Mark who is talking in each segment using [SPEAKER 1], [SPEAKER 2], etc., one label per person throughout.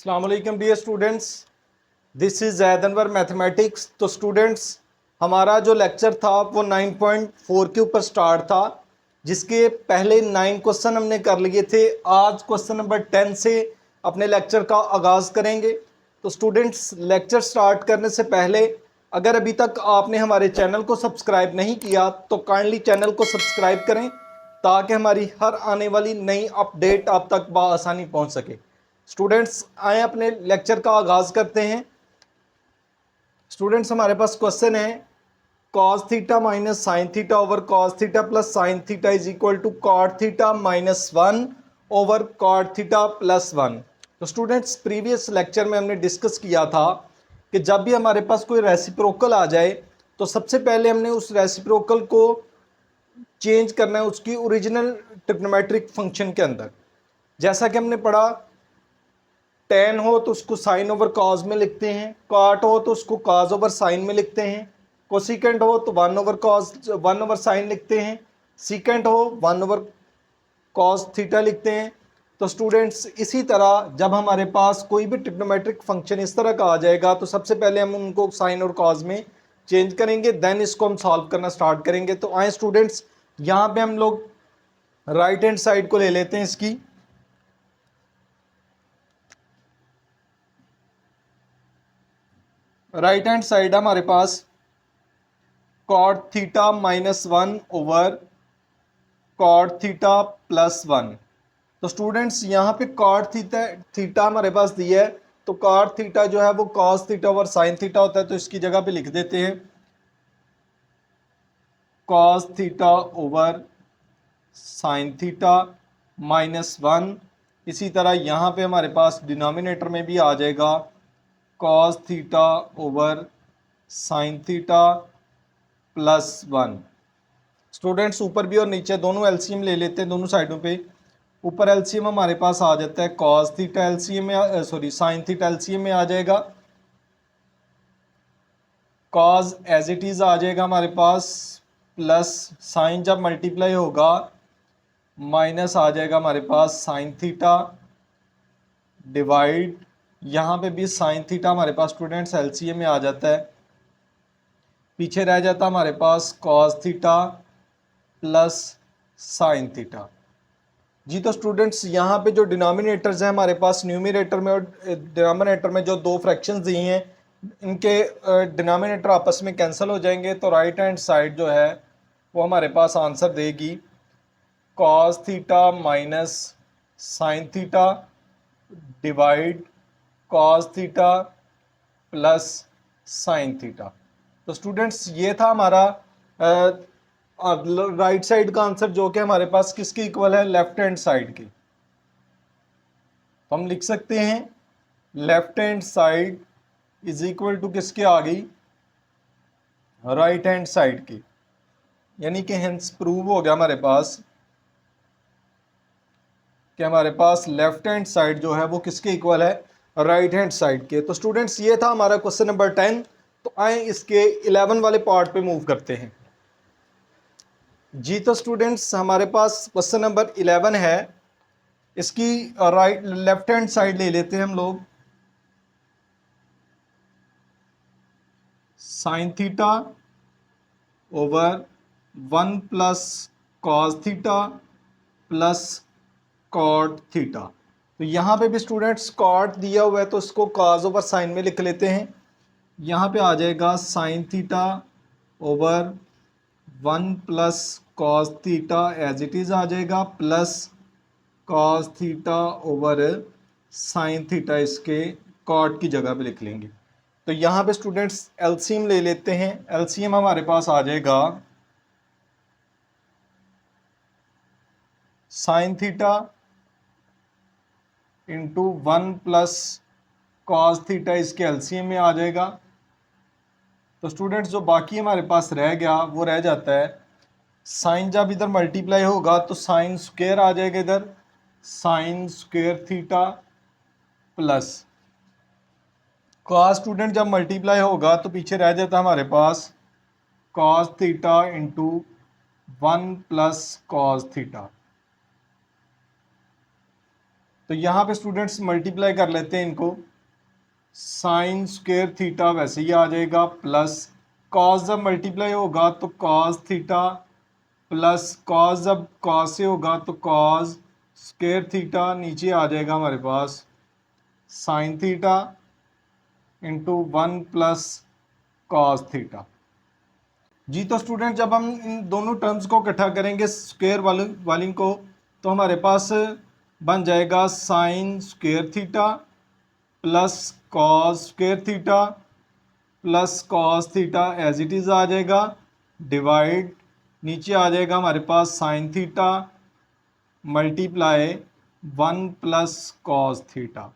[SPEAKER 1] अस्सलाम वालेकुम dear students, this is Zaid Anwar mathematics. तो स्टूडेंट्स, हमारा जो लेक्चर था वो 9.4 के ऊपर स्टार्ट था, जिसके पहले 9 क्वेश्चन हमने कर लिए थे। आज क्वेश्चन नंबर 10 से अपने लेक्चर का आगाज़ करेंगे। तो स्टूडेंट्स, लेक्चर स्टार्ट करने से पहले अगर अभी तक आपने हमारे चैनल को सब्सक्राइब नहीं किया तो काइंडली चैनल को सब्सक्राइब करें, ताकि हमारी हर आने वाली नई अपडेट आप तक बआसानी पहुंच सके। स्टूडेंट्स, आए अपने लेक्चर का आगाज़ करते हैं। स्टूडेंट्स, हमारे पास क्वेश्चन है cos theta minus sine theta over cos theta plus sine theta is equal to cot theta minus 1 over cot theta plus 1। तो स्टूडेंट्स, प्रीवियस लेक्चर में हमने डिस्कस किया था कि जब भी हमारे पास कोई रेसिप्रोकल आ जाए तो सबसे पहले हमने उस रेसिप्रोकल को चेंज करना है उसकी ओरिजिनल ट्रिग्नोमेट्रिक फंक्शन के अंदर। जैसा कि हमने पढ़ा, टेन हो तो उसको साइन ओवर कॉज में लिखते हैं, कॉट हो तो उसको कॉज ओवर साइन में लिखते हैं, कोसिकेंट हो तो 1/साइन लिखते हैं, सीकेंट हो 1/कॉस थीटा लिखते हैं। तो स्टूडेंट्स, इसी तरह जब हमारे पास कोई भी ट्रिग्नोमेट्रिक फंक्शन इस तरह का आ जाएगा तो सबसे पहले हम उनको साइन और कॉज में चेंज करेंगे, देन इसको हम सॉल्व करना स्टार्ट करेंगे। तो आए स्टूडेंट्स, यहाँ पे हम लोग राइट हैंड साइड को ले लेते हैं इसकी। राइट हैंड साइड हमारे पास cot theta minus 1 over cot theta plus 1। तो स्टूडेंट्स, यहाँ पे कॉट थीटा थीटा हमारे पास दिया है, तो कॉट थीटा जो है वो cos theta over sine theta होता है, तो इसकी जगह पे लिख देते हैं cos theta over sine theta minus 1। इसी तरह यहाँ पे हमारे पास डिनोमिनेटर में भी आ जाएगा cos theta over sine theta plus 1। Students, ऊपर भी और नीचे दोनों एलसीएम ले लेते हैं दोनों साइडों पे। ऊपर एलसीएम हमारे पास आ जाता है कॉस थीटा एलसीएम में, सॉरी साइन थीटा एलसीएम में आ जाएगा, कॉस एज इट इज़ आ जाएगा हमारे पास, प्लस साइन जब मल्टीप्लाई होगा माइनस आ जाएगा हमारे पास साइन थीटा, डिवाइड यहाँ पे भी साइन थीटा हमारे पास स्टूडेंट्स एलसीएम में आ जाता है, पीछे रह जाता हमारे पास cos theta plus sine theta. जी, तो स्टूडेंट्स, यहाँ पे जो डिनोमिनेटर्स हैं हमारे पास, न्यूमरेटर में और डिनोमिनेटर में जो दो फ्रैक्शंस दिए हैं, इनके डिनोमिनेटर आपस में कैंसिल हो जाएंगे। तो राइट हैंड साइड जो है वो हमारे पास आंसर देगी cos theta minus sine theta divide cos theta plus sine theta. तो स्टूडेंट्स, ये था हमारा राइट साइड का आंसर, जो कि हमारे पास किसके इक्वल है, लेफ्ट हैंड साइड की। तो हम लिख सकते हैं left hand side is equal to किसके आ गई, राइट हैंड साइड की। यानी कि हेंस प्रूव हो गया हमारे पास कि हमारे पास लेफ्ट हैंड साइड जो है वो किसके इक्वल है, राइट हैंड साइड के। तो स्टूडेंट्स, ये था हमारा क्वेश्चन नंबर 10। तो आए इसके 11 वाले पार्ट पे मूव करते हैं। जी, तो स्टूडेंट्स, हमारे पास क्वेश्चन नंबर 11 है। इसकी राइट लेफ्ट हैंड साइड ले लेते हैं हम लोग, sine theta over 1 plus cos theta plus cot theta. तो यहाँ पे भी स्टूडेंट्स कॉट दिया हुआ है तो इसको कॉस ओवर साइन में लिख लेते हैं। यहाँ पे आ जाएगा sine theta over 1 plus cos theta as it is आ जाएगा, plus cos theta over sine theta, इसके कॉट की जगह पे लिख लेंगे। तो यहाँ पे स्टूडेंट्स एलसीएम ले लेते हैं। एलसीएम हमारे पास आ जाएगा sine theta into 1 plus cos theta, इसके एलसीएम में आ जाएगा। तो स्टूडेंट्स, जो बाकी हमारे पास रह गया वो रह जाता है साइन, जब इधर मल्टीप्लाई होगा तो साइन स्क्वायर आ जाएगा इधर, sine square theta plus cos, student जब मल्टीप्लाई होगा तो पीछे रह जाता हमारे पास cos theta into 1 plus cos theta. तो यहाँ पे स्टूडेंट्स मल्टीप्लाई कर लेते हैं इनको, साइन स्क्वायर थीटा वैसे ही आ जाएगा, प्लस कॉस जब मल्टीप्लाई होगा तो कॉस थीटा, प्लस कॉस जब कॉस से होगा तो कॉस स्क्वायर थीटा, नीचे आ जाएगा हमारे पास sine theta into 1 plus cos theta. जी तो स्टूडेंट जब हम इन दोनों टर्म्स को इकट्ठा करेंगे स्क्वायर वाली को, तो हमारे पास बन जाएगा sine square theta plus cos square theta plus cos theta as it is आ जाएगा, डिवाइड नीचे आ जाएगा हमारे पास sine theta multiply 1 plus cos theta.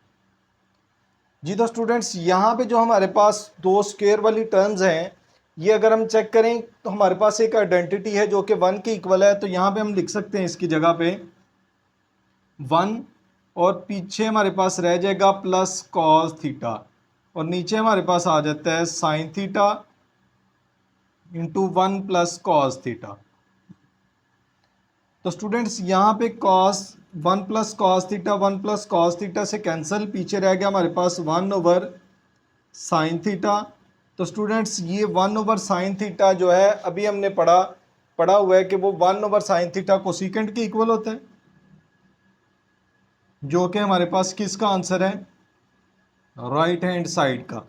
[SPEAKER 1] जी तो स्टूडेंट्स यहाँ पे जो हमारे पास दो स्क्वायर वाली टर्म्स हैं, ये अगर हम चेक करें तो हमारे पास एक आइडेंटिटी है जो कि 1 के इक्वल है। तो यहाँ पे हम लिख सकते हैं इसकी जगह पे 1 और पीछे हमारे पास रह जाएगा प्लस कॉस थीटा और नीचे हमारे पास आ जाता है sign theta into 1 plus cos theta. तो स्टूडेंट्स यहाँ पे cos 1 plus cos theta 1 plus cos theta से कैंसिल, पीछे रह गया हमारे पास 1 ओवर साइन थीटा। तो स्टूडेंट्स ये 1 ओवर साइन थीटा जो है अभी हमने पढ़ा हुआ है कि वो 1 ओवर साइन थीटा कोसेकेंट के इक्वल होता है, जो कि हमारे पास किसका आंसर है, राइट हैंड साइड का।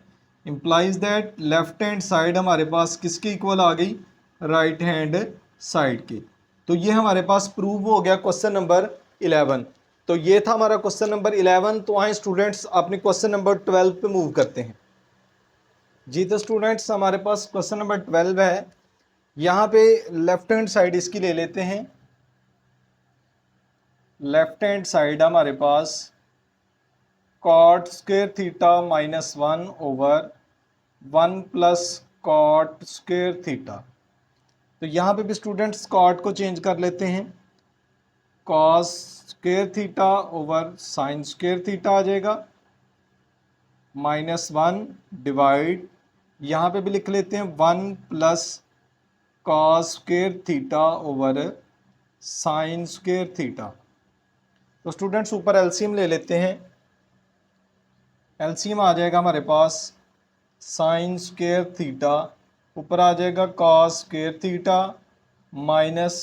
[SPEAKER 1] Implies that left hand side हमारे पास किसके इक्वल आ गई, राइट हैंड साइड की। तो ये हमारे पास प्रूव हो गया क्वेश्चन नंबर 11। तो ये था हमारा क्वेश्चन नंबर 11। तो आए स्टूडेंट्स अपने क्वेश्चन नंबर 12 पे मूव करते हैं। जी तो स्टूडेंट्स हमारे पास क्वेश्चन नंबर 12 है। यहाँ पे लेफ्ट हैंड साइड इसकी ले लेते हैं। लेफ्ट हैंड साइड हमारे पास cot square theta minus 1 over 1 plus cot square theta. तो यहाँ पे भी स्टूडेंट्स कॉट को चेंज कर लेते हैं, cos square theta over sine square theta आ जाएगा, -1 डिवाइड यहाँ पे भी लिख लेते हैं 1 plus cos square theta over sine square theta. तो स्टूडेंट्स ऊपर एलसीएम ले लेते हैं। एलसीएम आ जाएगा हमारे पास साइन स्क्वायर थीटा, ऊपर आ जाएगा cos square theta minus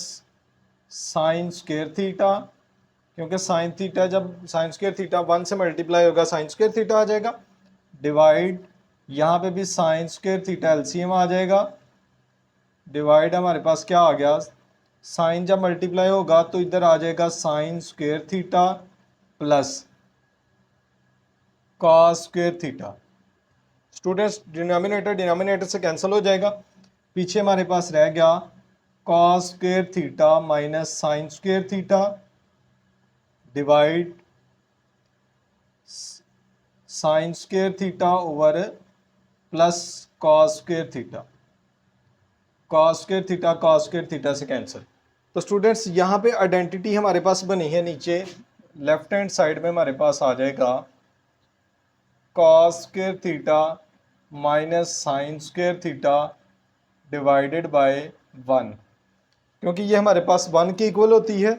[SPEAKER 1] sine square theta, क्योंकि साइन थीटा जब साइन स्क्वायर थीटा 1 से मल्टीप्लाई होगा साइन स्क्वायर थीटा आ जाएगा, डिवाइड यहाँ पे भी साइन स्क्वायर थीटा एलसीएम आ जाएगा, डिवाइड हमारे पास क्या आ गया, साइन जब मल्टीप्लाई होगा तो इधर आ जाएगा sine square theta plus cos square theta. Students denominator से कैंसिल हो जाएगा, पीछे हमारे पास रह गया cos square theta minus sine square theta divide sign square theta over plus cos square theta. Cos square theta से कैंसिल। तो स्टूडेंट्स यहाँ पे आइडेंटिटी हमारे पास बनी है, नीचे लेफ्ट हैंड साइड में हमारे पास आ जाएगा cos square theta minus sine square theta divided bye 1, क्योंकि ये हमारे पास 1 के इक्वल होती है।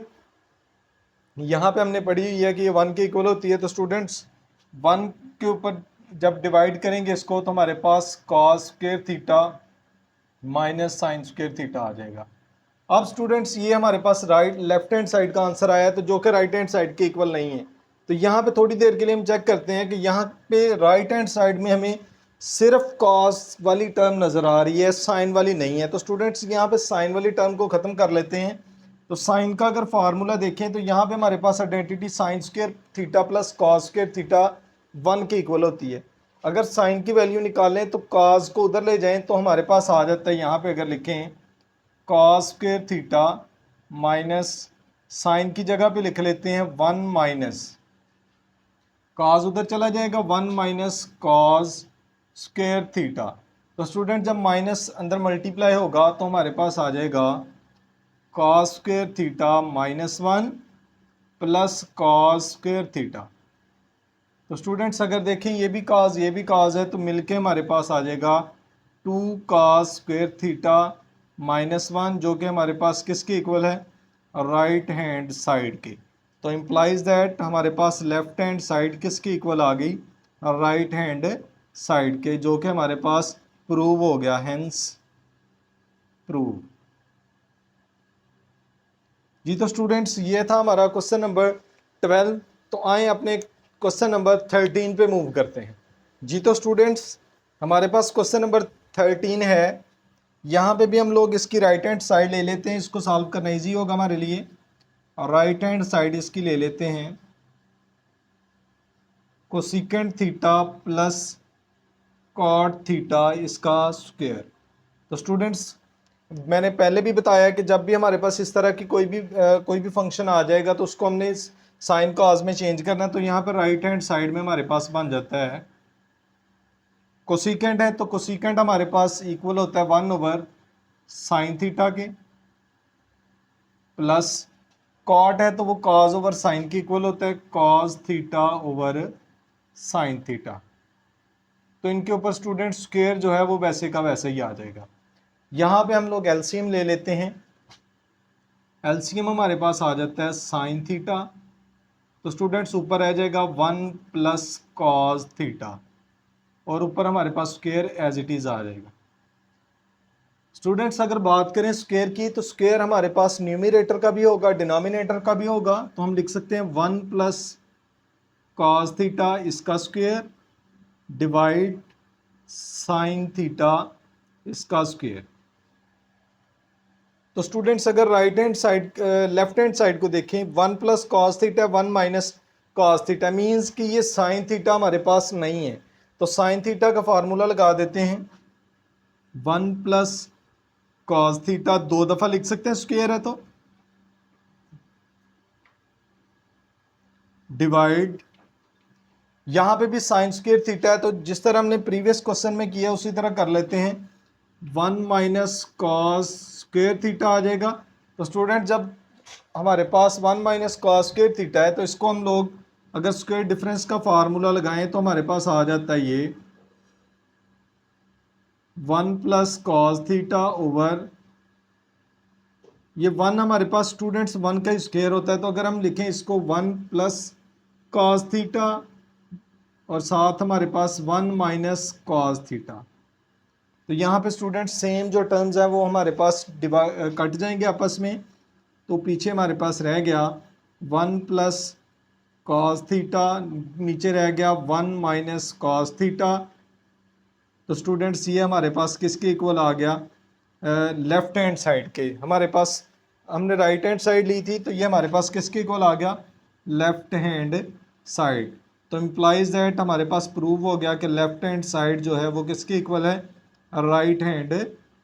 [SPEAKER 1] यहाँ पे हमने पढ़ी हुई है कि ये 1 के इक्वल होती है। तो स्टूडेंट्स 1 के ऊपर जब डिवाइड करेंगे इसको तो हमारे पास cos square theta minus sine square theta आ जाएगा। अब स्टूडेंट्स ये हमारे पास लेफ्ट हैंड साइड का आंसर आया है, तो जो कि राइट हैंड साइड के इक्वल नहीं है। तो यहाँ पे थोड़ी देर के लिए हम चेक करते हैं कि यहाँ पे राइट हैंड साइड में हमें सिर्फ कॉस वाली टर्म नज़र आ रही है, साइन वाली नहीं है। तो स्टूडेंट्स यहाँ पे साइन वाली टर्म को ख़त्म कर लेते हैं। तो साइन का अगर फार्मूला देखें तो यहाँ पे हमारे पास identity sine square theta plus cos square theta 1 के इक्वल होती है। अगर साइन की वैल्यू निकालें तो कॉस को उधर ले जाएं तो हमारे पास आ जाता है, यहाँ पे अगर लिखें cos square theta minus sine की जगह पे लिख लेते हैं 1 माइनस कॉस, उधर चला जाएगा 1 माइनस कॉस स्क्वायर थीटा। तो स्टूडेंट जब माइनस अंदर मल्टीप्लाई होगा तो हमारे पास आ जाएगा cos square theta -1 plus cos square theta. तो स्टूडेंट्स अगर देखें ये भी कॉस है तो मिलके हमारे पास आ जाएगा 2 कॉस स्क्वायर थीटा -1, जो कि हमारे पास किसके इक्वल है, राइट हैंड साइड के। तो इम्प्लाइज दैट हमारे पास लेफ्ट हैंड साइड किसकी इक्वल आ गई, राइट हैंड साइड के, जो कि हमारे पास प्रूव हो गया, हेंस प्रूव। जी तो स्टूडेंट्स ये था हमारा क्वेश्चन नंबर 12। तो आए अपने क्वेश्चन नंबर 13 पे मूव करते हैं। जी तो स्टूडेंट्स हमारे पास क्वेश्चन नंबर 13 है। यहाँ पे भी हम लोग इसकी राइट हैंड साइड ले लेते हैं, इसको सॉल्व करना इजी होगा हमारे लिए। और राइट हैंड साइड इसकी ले लेते हैं cosecant theta plus cot theta इसका स्क्वायर। तो स्टूडेंट्स मैंने पहले भी बताया कि जब भी हमारे पास इस तरह की कोई भी फंक्शन आ जाएगा तो उसको हमने साइन कॉज में चेंज करना है। तो यहाँ पर राइट हैंड साइड में हमारे पास बन जाता है कोसिकेंट है, तो कोसिकेंट हमारे पास इक्वल होता है 1 ओवर साइन थीटा के, प्लस कॉट है तो वो कॉज ओवर साइन के इक्वल होता है cos theta over sine theta. तो इनके ऊपर स्टूडेंट स्क्वायर जो है वो वैसे का वैसे ही आ जाएगा। यहाँ पे हम लोग एलसीएम ले लेते हैं। एलसीएम हमारे पास आ जाता है साइन थीटा, तो स्टूडेंट्स ऊपर रह जाएगा 1 प्लस कॉज थीटा, और ऊपर हमारे पास स्क्वायर एज इट इज आ जाएगा। स्टूडेंट्स अगर बात करें स्क्वायर की, तो स्क्वायर हमारे पास न्यूमरेटर का भी होगा डिनोमिनेटर का भी होगा। तो हम लिख सकते हैं 1 प्लस कॉज थीटा इसका स्क्वायर डिवाइड साइन थीटा इसका स्क्वायर। तो स्टूडेंट्स अगर right hand side left hand side को देखें, 1 plus cos theta 1 minus cos theta means कि ये साइन थीटा हमारे पास नहीं है। तो साइन थीटा का फार्मूला लगा देते हैं, 1 प्लस कॉस थीटा 2 दफ़ा लिख सकते हैं, स्क्वायर है तो डिवाइड, यहाँ पे भी साइन स्क्वायर थीटा है तो जिस तरह हमने प्रीवियस क्वेश्चन में किया उसी तरह कर लेते हैं, 1 माइनस कॉस स्क्वायर थीटा आ जाएगा। तो स्टूडेंट जब हमारे पास 1 माइनस कॉस स्क्वायर थीटा है तो इसको हम लोग अगर स्क्वायर डिफरेंस का फार्मूला लगाएं तो हमारे पास आ जाता है ये 1 प्लस कॉस थीटा ओवर, ये 1 हमारे पास स्टूडेंट्स 1 का स्क्वायर होता है। तो अगर हम लिखें इसको 1 प्लस कॉस थीटा और साथ हमारे पास 1 माइनस कॉस थीटा, तो यहाँ पे स्टूडेंट सेम जो टर्म्स है वो हमारे पास कट जाएंगे आपस में। तो पीछे हमारे पास रह गया 1 प्लस कॉस थीटा, नीचे रह गया 1 माइनस कॉस थीटा। तो स्टूडेंट्स ये हमारे पास किसके इक्वल आ गया, लेफ्ट हैंड साइड के। हमारे पास हमने राइट हैंड साइड ली थी तो ये हमारे पास किसके इक्वल आ गया, लेफ्ट हैंड साइड। तो इम्प्लाइज दैट हमारे पास प्रूव हो गया कि लेफ्ट हैंड साइड जो है वो किसके इक्वल है, राइट हैंड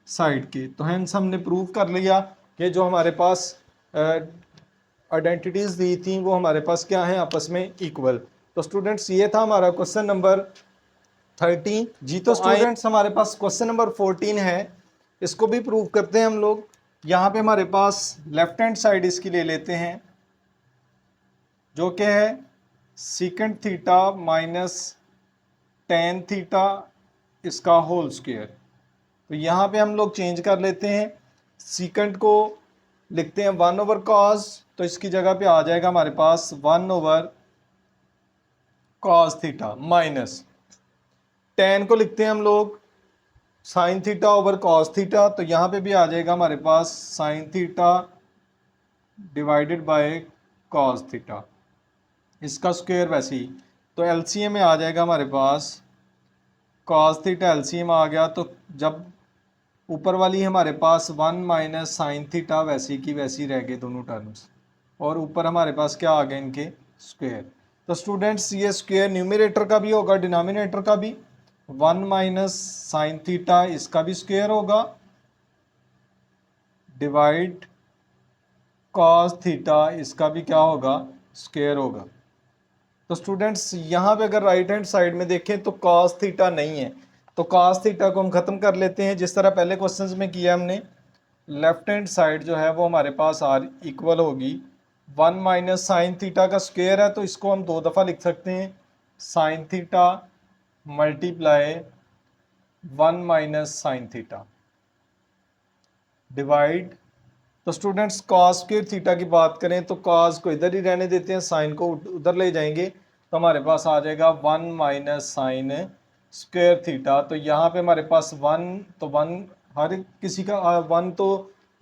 [SPEAKER 1] साइड की। तो हेंस हमने प्रूव कर लिया कि जो हमारे पास आइडेंटिटीज़ दी थी वो हमारे पास क्या है, आपस में इक्वल। तो स्टूडेंट्स ये था हमारा क्वेश्चन नंबर 13। जी तो स्टूडेंट्स हमारे पास क्वेश्चन नंबर 14 है, इसको भी प्रूव करते हैं हम लोग। यहाँ पे हमारे पास लेफ्ट हैंड साइड इसकी ले लेते हैं जो कि है secant theta minus tan theta इसका होल स्क्वायर। तो यहाँ पे हम लोग चेंज कर लेते हैं, सीकेंट को लिखते हैं 1 ओवर कॉस, तो इसकी जगह पे आ जाएगा हमारे पास 1 over cos theta minus ten को लिखते हैं हम लोग sine theta over cos theta. तो यहाँ पे भी आ जाएगा हमारे पास sine theta divided by cos theta इसका स्क्वायर वैसे ही। तो एलसीएम में आ जाएगा हमारे पास कॉस थीटा, एलसीएम आ गया। तो जब ऊपर वाली हमारे पास 1 माइनस साइन थीटा वैसी की वैसी रह गई दोनों टर्म्स, और ऊपर हमारे पास क्या आ गए इनके स्क्वायर। तो स्टूडेंट्स ये स्क्वायर न्यूमरेटर का भी होगा डिनोमिनेटर का भी, 1 माइनस साइन थीटा इसका भी स्क्वायर होगा डिवाइड कॉस थीटा इसका भी क्या होगा, स्क्वायर होगा। तो स्टूडेंट्स यहाँ पे अगर राइट हैंड साइड में देखें तो कॉस थीटा नहीं है, तो कॉस थीटा को हम ख़त्म कर लेते हैं जिस तरह पहले क्वेश्चंस में किया हमने। लेफ्ट हैंड साइड जो है वो हमारे पास आर इक्वल होगी 1 माइनस साइन थीटा का स्क्वायर है, तो इसको हम 2 दफ़ा लिख सकते हैं, sign theta multiply 1 minus sine theta divide तो स्टूडेंट्स कॉस स्क्वायर थीटा की बात करें तो कॉस को इधर ही रहने देते हैं, साइन को उधर ले जाएंगे तो हमारे पास आ जाएगा 1 माइनस साइन स्क्वायर थीटा। तो यहाँ पे हमारे पास 1, तो 1 हर किसी का 1 तो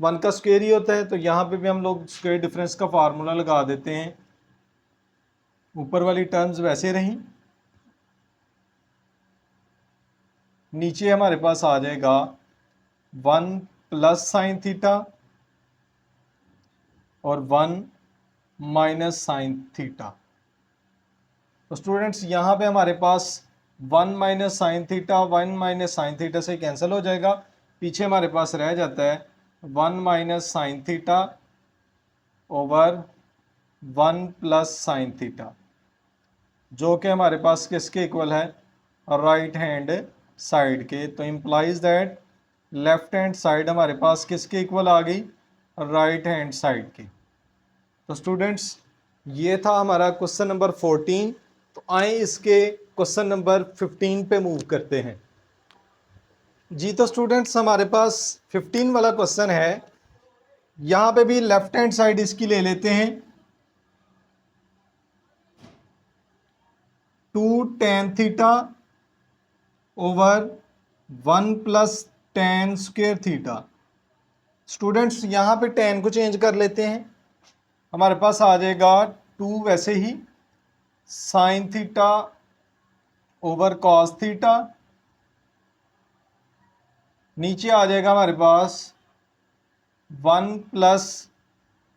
[SPEAKER 1] 1 का स्क्वायर ही होता है, तो यहाँ पे भी हम लोग स्क्वायर डिफरेंस का फार्मूला लगा देते हैं। ऊपर वाली टर्म्स वैसे रहीं, नीचे हमारे पास आ जाएगा 1 प्लस साइन थीटा और 1 माइनस साइन थीटा। तो स्टूडेंट्स यहाँ पे हमारे पास 1 minus sine theta 1 minus sine theta से कैंसिल हो जाएगा, पीछे हमारे पास रह जाता है 1 minus sine theta over 1 plus sine theta, जो कि हमारे पास किसके इक्वल है, राइट हैंड साइड के। तो implies that left hand side हमारे पास किसके इक्वल आ गई, राइट हैंड साइड की। तो स्टूडेंट्स ये था हमारा क्वेश्चन नंबर 14। तो आए इसके क्वेश्चन नंबर 15 पे मूव करते हैं जी। तो स्टूडेंट्स हमारे पास 15 वाला क्वेश्चन है, यहाँ पे भी लेफ्ट हैंड साइड इसकी ले लेते हैं 2 tan theta over 1 plus tan square theta. Students यहाँ पे tan को चेंज कर लेते हैं, हमारे पास आ जाएगा 2 वैसे ही sine theta over cos theta, नीचे आ जाएगा हमारे पास 1 plus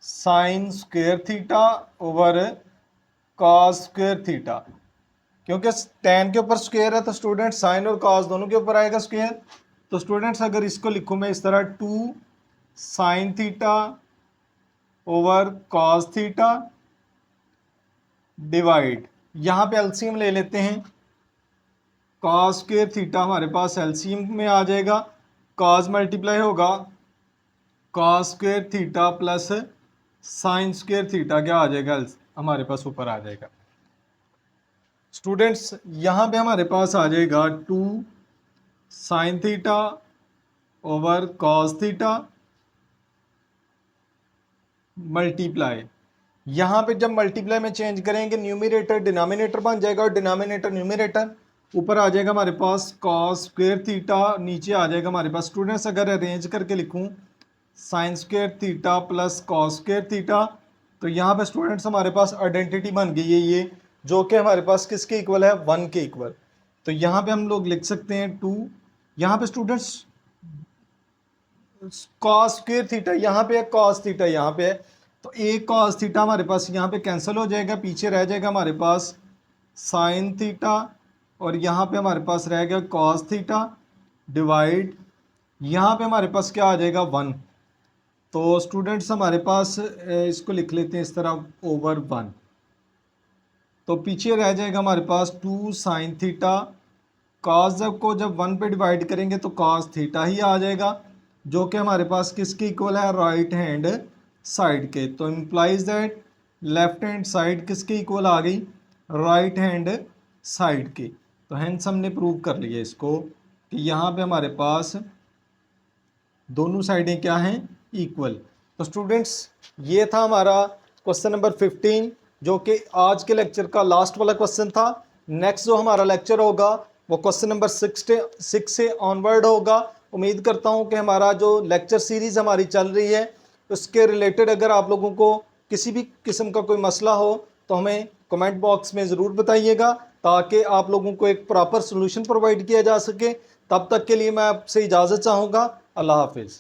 [SPEAKER 1] sine square theta over cos square theta. क्योंकि tan के ऊपर स्क्वायर है तो स्टूडेंट साइन और कॉस दोनों के ऊपर आएगा स्क्वायर। तो स्टूडेंट्स अगर इसको लिखूं मैं इस तरह 2 sign theta over cos theta divide, यहाँ पे एलसीएम ले लेते हैं, कॉस स्क्वायर थीटा हमारे पास एलसीएम में आ जाएगा, कॉस मल्टीप्लाई होगा cos square theta plus sine square theta, क्या आ जाएगा, हमारे पास ऊपर आ जाएगा। स्टूडेंट्स यहाँ पे हमारे पास आ जाएगा 2 sign theta over cos theta multiply, यहाँ पे जब मल्टीप्लाई में चेंज करेंगे न्यूमरेटर डिनोमिनेटर बन जाएगा और डिनोमिनेटर न्यूमरेटर, ऊपर आ जाएगा हमारे पास कॉस स्क्वायर थीटा, नीचे आ जाएगा हमारे पास स्टूडेंट्स अगर अरेंज करके लिखूं sign square theta plus cos square theta, तो यहाँ पे स्टूडेंट्स हमारे पास आइडेंटिटी बन गई है ये, जो कि हमारे पास किसके इक्वल है, 1 के इक्वल। तो यहाँ पे हम लोग लिख सकते हैं 2, यहाँ पे स्टूडेंट्स कॉस स्क्वायर थीटा यहाँ पे है, कॉस थीटा यहाँ पे है, तो एक कॉस थीटा हमारे पास यहाँ पे कैंसिल हो जाएगा, पीछे रह जाएगा हमारे पास साइन थीटा और यहाँ पे हमारे पास रह गया कॉस थीटा डिवाइड, यहाँ पे हमारे पास क्या आ जाएगा 1। तो स्टूडेंट्स हमारे पास इसको लिख लेते हैं इस तरह ओवर 1, तो पीछे रह जाएगा हमारे पास 2 साइन थीटा, कॉस को जब 1 पे डिवाइड करेंगे तो कॉस थीटा ही आ जाएगा, जो कि हमारे पास किसके इक्वल है, राइट हैंड साइड के। तो implies that left hand side किसके इक्वल आ गई, राइट हैंड साइड के। तो हेंस हमने प्रूव कर लिया इसको कि यहाँ पे हमारे पास दोनों साइडें क्या हैं, इक्वल। तो स्टूडेंट्स ये था हमारा क्वेश्चन नंबर 15, जो कि आज के लेक्चर का लास्ट वाला क्वेश्चन था। नेक्स्ट जो हमारा लेक्चर होगा वो क्वेश्चन नंबर 6 से ऑनवर्ड होगा। उम्मीद करता हूँ कि हमारा जो लेक्चर सीरीज़ हमारी चल रही है उसके रिलेटेड अगर आप लोगों को किसी भी किस्म का कोई मसला हो तो हमें कमेंट बॉक्स में ज़रूर बताइएगा, ताकि आप लोगों को एक प्रॉपर सोल्यूशन प्रोवाइड किया जा सके। तब तक के लिए मैं आपसे इजाज़त चाहूँगा। अल्लाह हाफिज़।